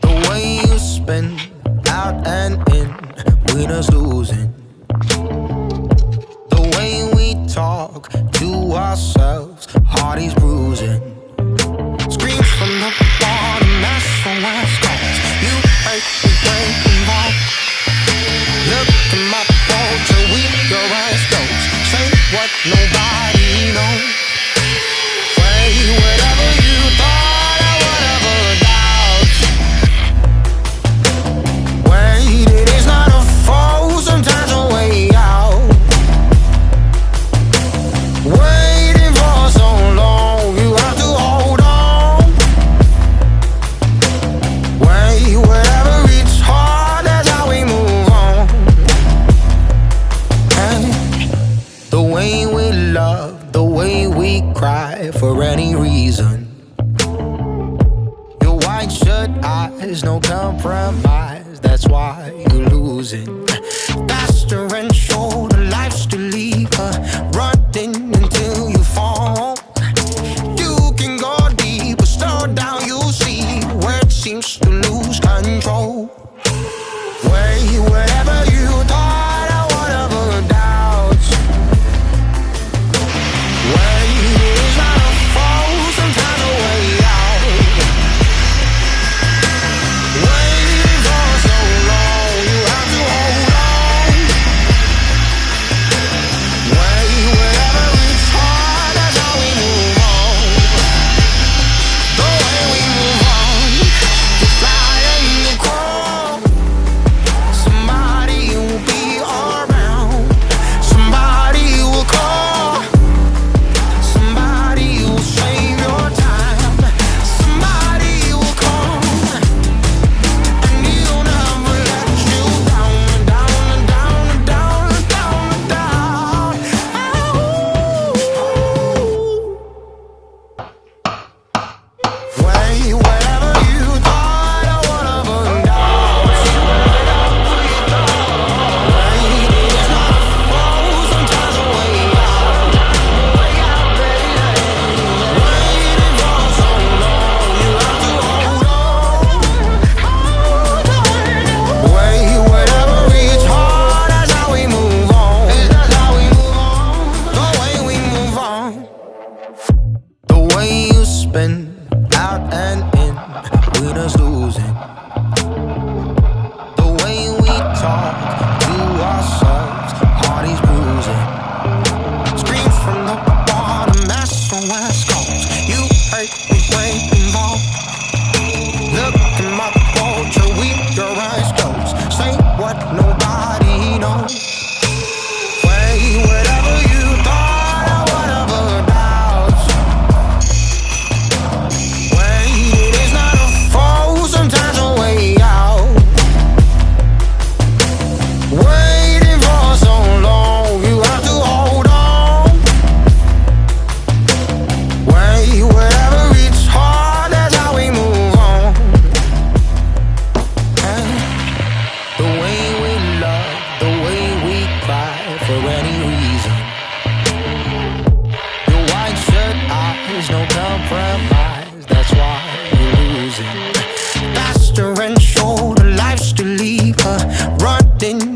The way you spin out and in, winners losing. The way we talk to ourselves, heart is bruising. Screams from the bottom, SOS calls. You hurt me breaking heart. Look at my portrait, weep your eyes closed. Say what nobody knows. Way whatever you thought I would ever doubt. Wait, it is not a foe, sometimes a way out. Waiting for so long, you have to hold on. Wait, whatever, it's hard, that's how we move on. Hey, the way we love, the way we cry for any reason. Your white shirt eyes, no compromise, that's why you're losing. Faster and shorter, life's to leave her running until you fall. You can go deeper, slow down, you'll see where it seems to lose control. Way whatever you thought I would ever doubt. Way is not a foe, sometimes a way out. Waiting for so long, you have to hold on. Way whatever, it's hard, that's how we move on. The way we move on, you fly and you crawl. Somebody will be around, somebody will call, somebody will save your time, somebody will come, and he'll never let you down, down, down, down, down, down. Way whatever you thought I would ever doubt. Way is not a foe, sometimes a way out. Waiting for so long, you have to hold on. Way whatever, it's hard, that's how we move on. The way we move on. The way you spin out and in, winners losing. The way we talk to ourselves, heart is bruising. Screams from the bottom, SOS calls. You hurt me breaking ball. Look at my portrait, weep your eyes closed. Say what nobody knows. Way whatever you thought I would ever doubt. Wait, it is not a foe, sometimes a way out. Waiting for so long, you have to hold on. Wait, whatever, it's hard, that's how we move on. Hey, the way we love, the way we cry for any reason. Your white shirt eyes, no compromise, that's why you're losing. Faster and shorter, life's to leave her running